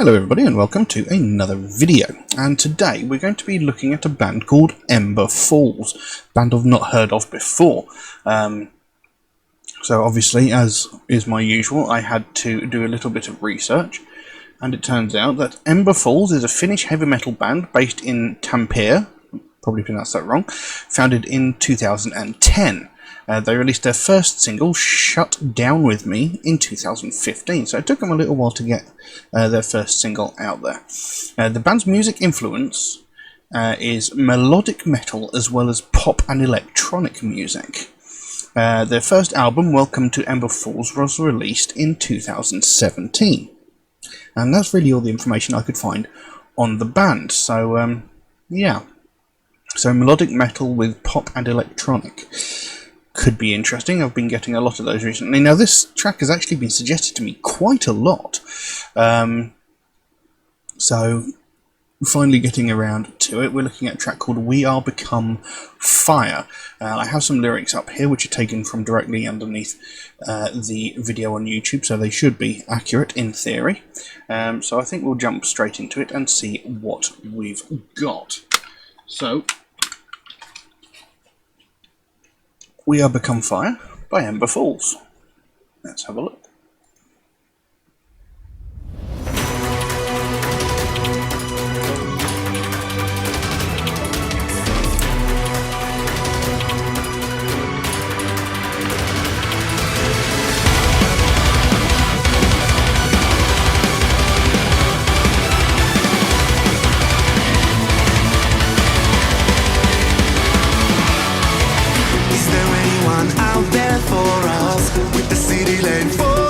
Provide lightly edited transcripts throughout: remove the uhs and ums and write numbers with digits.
Hello everybody and welcome to another video, and today we're going to be looking at a band called Ember Falls, band I've not heard of before. So obviously, as is my usual, I had to do a little bit of research, and it turns out that Ember Falls is a Finnish heavy metal band based in Tampere, probably pronounced that wrong, founded in 2010. They released their first single, Shut Down With Me, in 2015, so it took them a little while to get their first single out there. The band's music influence is melodic metal as well as pop and electronic music. Their first album, Welcome to Ember Falls, was released in 2017. And that's really all the information I could find on the band, so yeah. So melodic metal with pop and electronic. Could be interesting. I've been getting a lot of those recently. Now, this track has actually been suggested to me quite a lot. So, finally getting around to it, we're looking at a track called We Are Become Fire. I have some lyrics up here which are taken from directly underneath the video on YouTube, so they should be accurate in theory. So I think we'll jump straight into it and see what we've got. So, We Are Become Fire by Ember Falls. Let's have a look. Out there for us, with the city laid for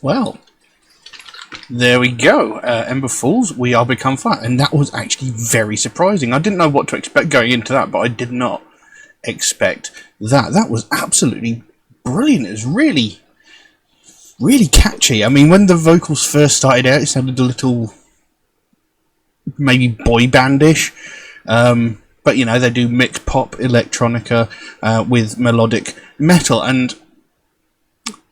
Well, there we go. Ember Falls, We Are Become Fire. And that was actually very surprising. I didn't know what to expect going into that, but I did not expect that. That was absolutely brilliant. It was really, really catchy. I mean, when the vocals first started out, it sounded a little, maybe boy bandish. But, you know, they do mixed pop electronica with melodic metal. And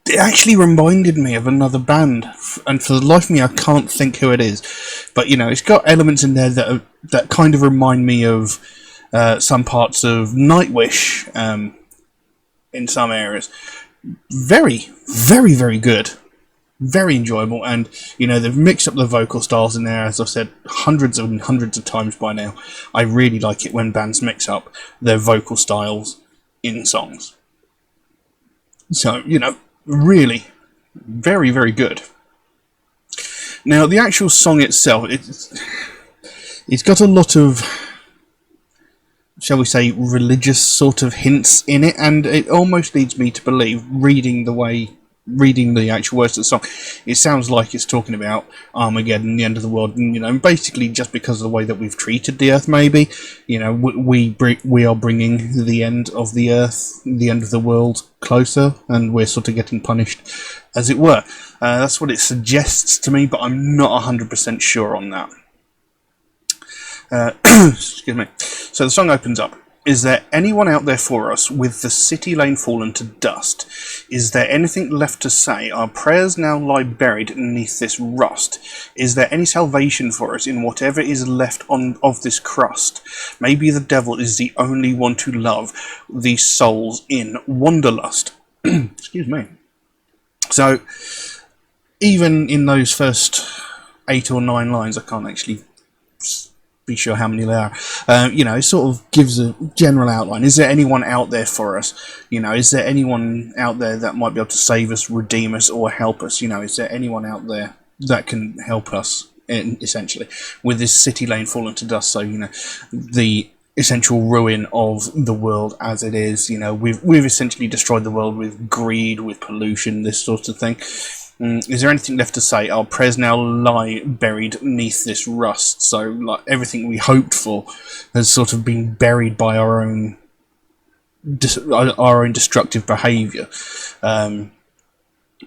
it actually reminded me of another band, and for the life of me I can't think who it is, but you know, it's got elements in there that kind of remind me of some parts of Nightwish in some areas. Very, very, very good, very enjoyable, and you know, they've mixed up the vocal styles in there, as I've said hundreds and hundreds of times by now. I really like it when bands mix up their vocal styles in songs. So, you know, really, very, very good. Now, the actual song itself, it's got a lot of, shall we say, religious sort of hints in it, and it almost leads me to believe, reading the actual words of the song, it sounds like it's talking about Armageddon, the end of the world, and you know, basically just because of the way that we've treated the Earth, maybe, you know, we are bringing the end of the Earth, the end of the world closer, and we're sort of getting punished, as it were. That's what it suggests to me, but I'm not 100% sure on that. Excuse me. So the song opens up. Is there anyone out there for us with the city lain fallen to dust? Is there anything left to say? Our prayers now lie buried beneath this rust. Is there any salvation for us in whatever is left of this crust? Maybe the devil is the only one to love these souls in wanderlust. Excuse me. So, even in those first 8 or 9 lines, I can't actually be sure how many there are. You know, it sort of gives a general outline. Is there anyone out there for us? You know, is there anyone out there that might be able to save us, redeem us, or help us? You know, is there anyone out there that can help us, essentially, with this city laying fallen to dust? So, you know, the essential ruin of the world as it is. You know, we've essentially destroyed the world with greed, with pollution, this sort of thing. Is there anything left to say? Our prayers now lie buried neath this rust. So, like, everything we hoped for has sort of been buried by our own destructive behaviour.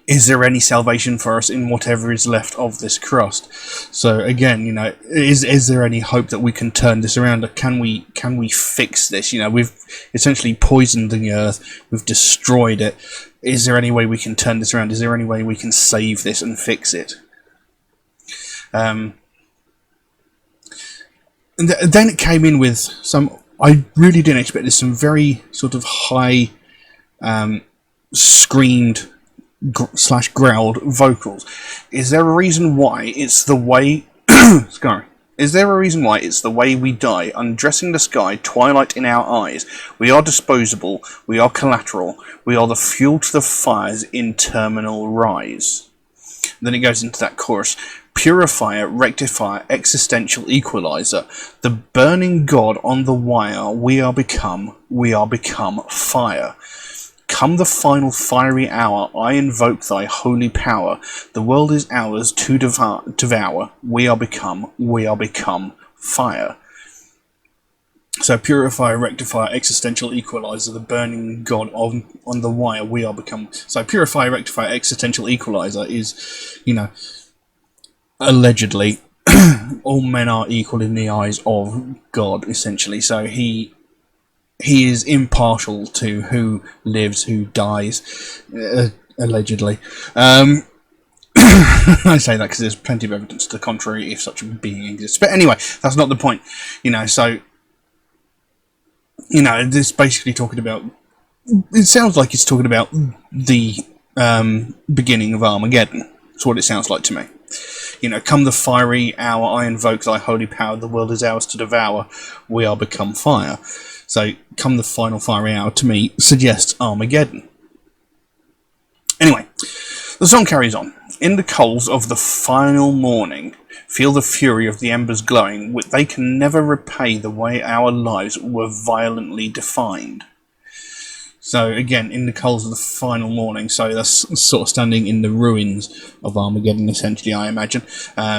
Is there any salvation for us in whatever is left of this crust? So again, you know, is there any hope that we can turn this around? Can we fix this? You know, we've essentially poisoned the earth, we've destroyed it. Is there any way we can turn this around? Is there any way we can save this and fix it? And then it came in with some, I really didn't expect this, some very sort of high screamed / growled vocals. Is there a reason why it's the way sorry. Is there a reason why it's the way we die, undressing the sky, twilight in our eyes? We are disposable, we are collateral, we are the fuel to the fire's interminable rise. And then it goes into that chorus. Purifier, rectifier, existential equalizer, the burning god on the wire, we are become fire. Come the final fiery hour, I invoke thy holy power. The world is ours to devour. We are become fire. So purifier, rectifier, existential equalizer, the burning god on the wire, we are become. So purifier, rectifier, existential equalizer is, you know, allegedly all men are equal in the eyes of God, essentially. So he is impartial to who lives, who dies, allegedly. I say that because there's plenty of evidence to the contrary if such a being exists. But anyway, that's not the point. You know, so, you know, this basically talking about, it sounds like it's talking about the beginning of Armageddon. That's what it sounds like to me. You know, come the fiery hour, I invoke thy holy power, the world is ours to devour, we are become fire. So, come the final fiery hour, to me, suggests Armageddon. Anyway, the song carries on. In the coals of the final morning, feel the fury of the embers glowing, they can never repay the way our lives were violently defined. So again, in the coals of the final morning, so that's sort of standing in the ruins of Armageddon, essentially, I imagine.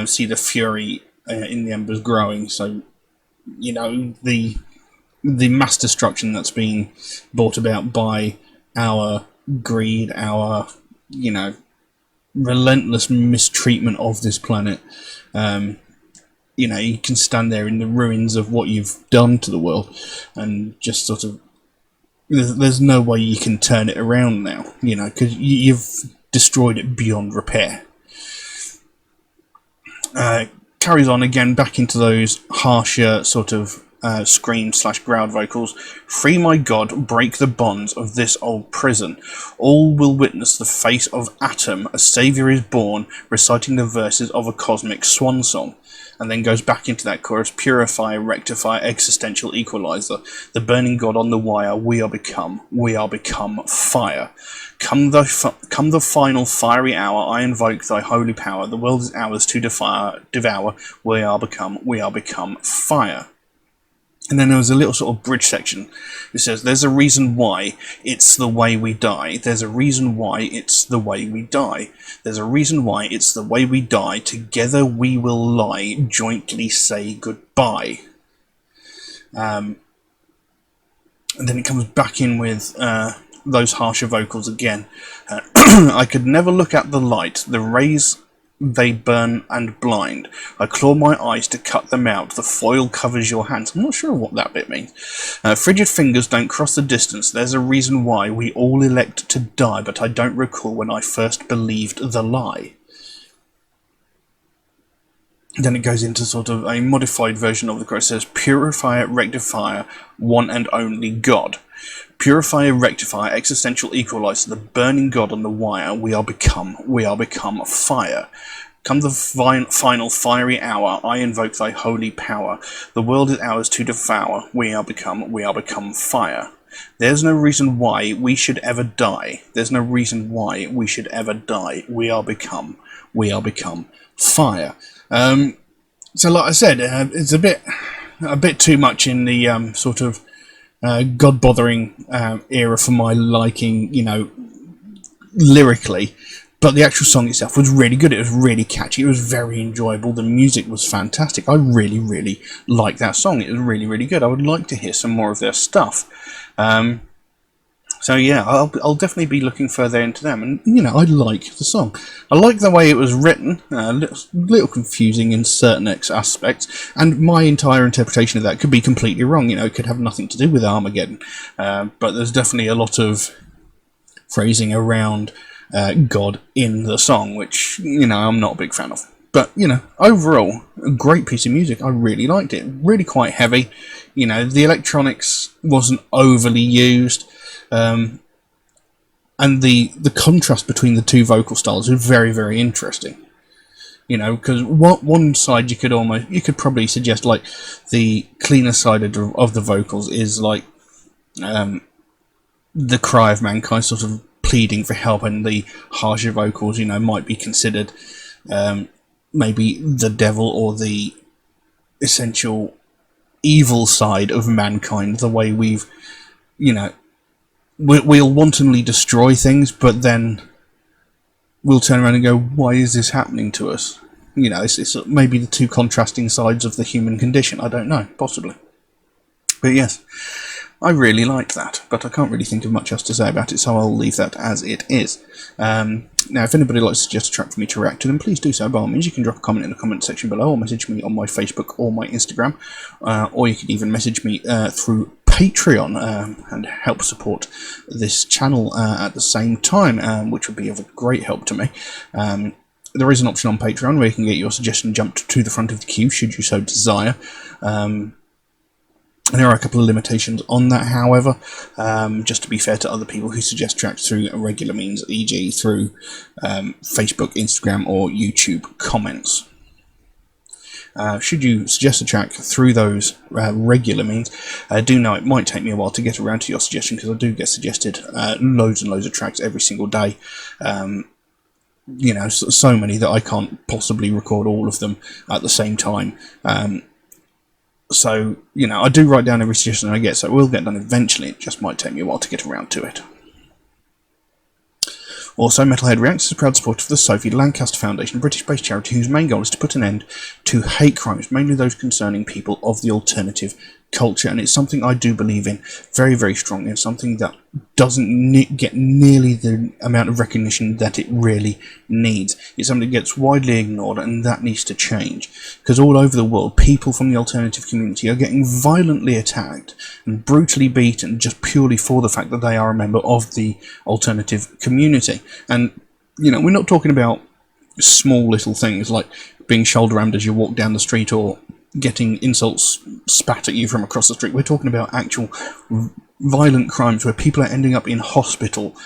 See the fury in the embers growing. So, the mass destruction that's been brought about by our greed, our, relentless mistreatment of this planet. You can stand there in the ruins of what you've done to the world and just sort of, there's no way you can turn it around now, because you've destroyed it beyond repair. Carries on again back into those harsher sort of scream/growled vocals. Free my God, break the bonds of this old prison. All will witness the face of Atom, a saviour is born, reciting the verses of a cosmic swan song. And then goes back into that chorus, purify, rectify, existential equalizer. The burning God on the wire, we are become fire. Come the final fiery hour, I invoke thy holy power. The world is ours to devour. We are become fire. And then there was a little sort of bridge section. It says, there's a reason why it's the way we die. There's a reason why it's the way we die. There's a reason why it's the way we die. Together we will lie, jointly say goodbye. And then it comes back in with those harsher vocals again. I could never look at the light. The rays, they burn and blind. I claw my eyes to cut them out. The foil covers your hands. I'm not sure what that bit means. Frigid fingers don't cross the distance. There's a reason why we all elect to die, but I don't recall when I first believed the lie. Then it goes into sort of a modified version of the chorus. It says, purifier, rectifier, one and only God. Purifier, rectifier, existential equalizer, the burning God on the wire, we are become fire. Come the final fiery hour, I invoke thy holy power. The world is ours to devour, we are become fire. There's no reason why we should ever die. There's no reason why we should ever die. We are become fire. So like I said, it's a bit too much in the sort of God-bothering era for my liking, lyrically. But the actual song itself was really good. It was really catchy. It was very enjoyable. The music was fantastic. I really, really liked that song. It was really, really good. I would like to hear some more of their stuff. So yeah, I'll definitely be looking further into them. And, I like the song. I like the way it was written. A little confusing in certain aspects. And my entire interpretation of that could be completely wrong. It could have nothing to do with Armageddon. But there's definitely a lot of phrasing around God in the song, which, I'm not a big fan of. But, overall, a great piece of music. I really liked it. Really quite heavy. The electronics wasn't overly used. And the contrast between the two vocal styles is very, very interesting. Because one side you could probably suggest like the cleaner side of the vocals is like the cry of mankind, sort of pleading for help, and the harsher vocals, might be considered maybe the devil or the essential evil side of mankind. The way we've, we'll wantonly destroy things, but then we'll turn around and go, why is this happening to us? It's maybe the two contrasting sides of the human condition. I don't know, possibly. But yes, I really liked that, but I can't really think of much else to say about it, so I'll leave that as it is. Now, if anybody would like to suggest a track for me to react to, then please do so. By all means, you can drop a comment in the comment section below, or message me on my Facebook or my Instagram, or you can even message me through Patreon and help support this channel at the same time, which would be of a great help to me. There is an option on Patreon where you can get your suggestion jumped to the front of the queue, should you so desire. There are a couple of limitations on that, however, just to be fair to other people who suggest tracks through regular means, e.g. through Facebook, Instagram, or YouTube comments. Should you suggest a track through those regular means, do know it might take me a while to get around to your suggestion, because I do get suggested loads and loads of tracks every single day. So many that I can't possibly record all of them at the same time. So, I do write down every suggestion I get, so it will get done eventually. It just might take me a while to get around to it. Also, Metalhead Reacts is a proud supporter of the Sophie Lancaster Foundation, a British-based charity whose main goal is to put an end to hate crimes, mainly those concerning people of the alternative culture, and it's something I do believe in very, very strongly, and something that doesn't get nearly the amount of recognition that it really needs. It's something that gets widely ignored, and that needs to change, because all over the world, people from the alternative community are getting violently attacked and brutally beaten just purely for the fact that they are a member of the alternative community. And, we're not talking about small little things like being shoulder rammed as you walk down the street or getting insults spat at you from across the street. We're talking about actual violent crimes where people are ending up in hospital,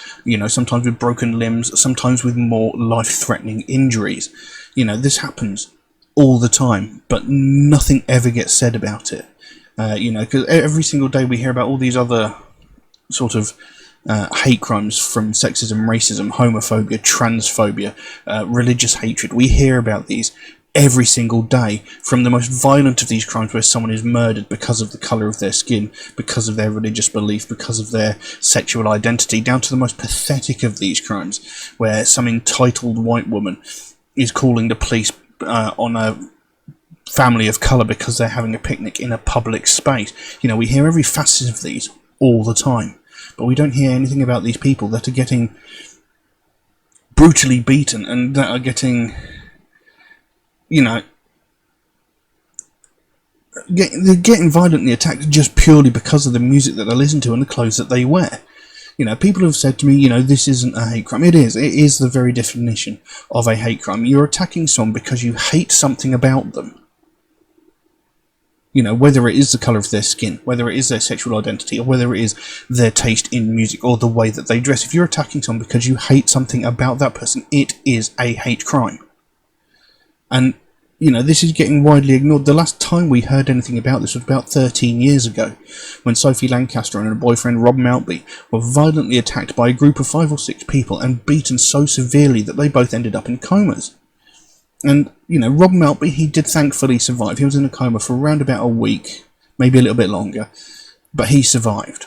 sometimes with broken limbs, sometimes with more life-threatening injuries. This happens all the time, but nothing ever gets said about it. Because every single day we hear about all these other sort of hate crimes, from sexism, racism, homophobia, transphobia, religious hatred. We hear about these every single day, from the most violent of these crimes where someone is murdered because of the colour of their skin, because of their religious belief, because of their sexual identity, down to the most pathetic of these crimes where some entitled white woman is calling the police on a family of colour because they're having a picnic in a public space. We hear every facet of these all the time, but we don't hear anything about these people that are getting brutally beaten and that are getting they're getting violently attacked just purely because of the music that they listen to and the clothes that they wear. People have said to me, this isn't a hate crime. It is. It is the very definition of a hate crime. You're attacking someone because you hate something about them. Whether it is the colour of their skin, whether it is their sexual identity, or whether it is their taste in music or the way that they dress. If you're attacking someone because you hate something about that person, it is a hate crime. And, this is getting widely ignored. The last time we heard anything about this was about 13 years ago, when Sophie Lancaster and her boyfriend Rob Maltby were violently attacked by a group of 5 or 6 people and beaten so severely that they both ended up in comas. And, Rob Maltby, he did thankfully survive. He was in a coma for around about a week, maybe a little bit longer, but he survived.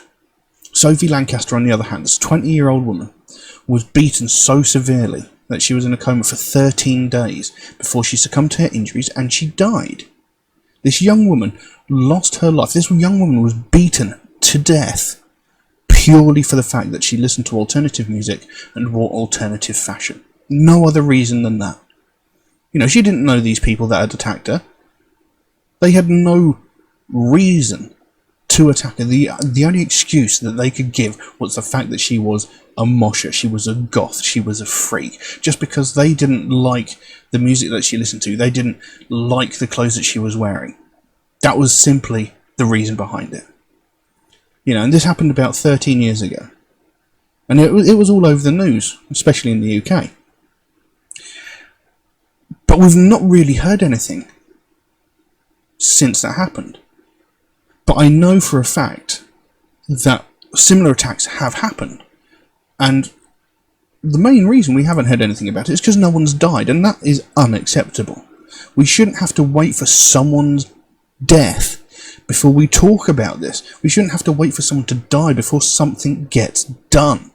Sophie Lancaster, on the other hand, this 20-year-old woman, was beaten so severely that she was in a coma for 13 days before she succumbed to her injuries and she died. This young woman lost her life. This young woman was beaten to death purely for the fact that she listened to alternative music and wore alternative fashion. No other reason than that. She didn't know these people that had attacked her. They had no reason to attack her. The only excuse that they could give was the fact that she was a mosher, she was a goth, she was a freak. Just because they didn't like the music that she listened to, they didn't like the clothes that she was wearing. That was simply the reason behind it. And this happened about 13 years ago. And it was all over the news, especially in the UK. But we've not really heard anything since that happened. But I know for a fact that similar attacks have happened. And the main reason we haven't heard anything about it is because no one's died, and that is unacceptable. We shouldn't have to wait for someone's death before we talk about this. We shouldn't have to wait for someone to die before something gets done.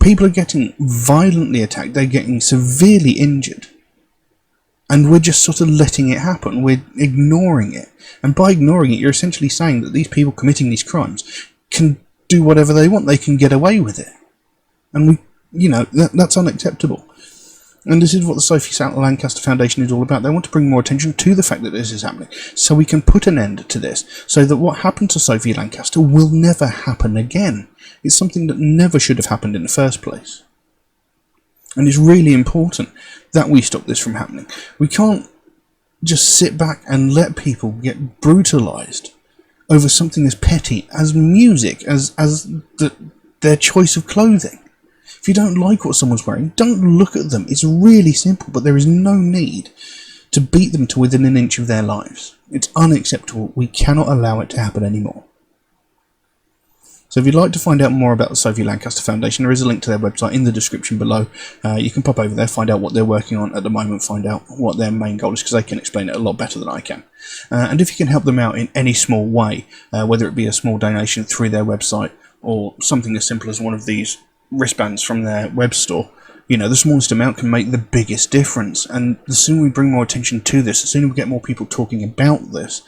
People are getting violently attacked, they're getting severely injured. And we're just sort of letting it happen. We're ignoring it. And by ignoring it, you're essentially saying that these people committing these crimes can do whatever they want. They can get away with it. And that's unacceptable. And this is what the Sophie Lancaster Foundation is all about. They want to bring more attention to the fact that this is happening, so we can put an end to this, so that what happened to Sophie Lancaster will never happen again. It's something that never should have happened in the first place. And it's really important that we stop this from happening. We can't just sit back and let people get brutalised over something as petty as music, as their choice of clothing. If you don't like what someone's wearing, don't look at them. It's really simple, but there is no need to beat them to within an inch of their lives. It's unacceptable. We cannot allow it to happen anymore. So if you'd like to find out more about the Sophie Lancaster Foundation, there is a link to their website in the description below. You can pop over there, find out what they're working on at the moment, find out what their main goal is, because they can explain it a lot better than I can. And if you can help them out in any small way, whether it be a small donation through their website or something as simple as one of these wristbands from their web store, the smallest amount can make the biggest difference. And the sooner we bring more attention to this, the sooner we get more people talking about this,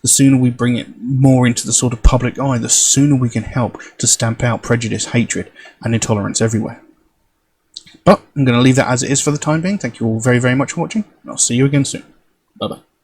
the sooner we bring it more into the sort of public eye, the sooner we can help to stamp out prejudice, hatred, and intolerance everywhere. But I'm going to leave that as it is for the time being. Thank you all very, very much for watching, and I'll see you again soon. Bye-bye.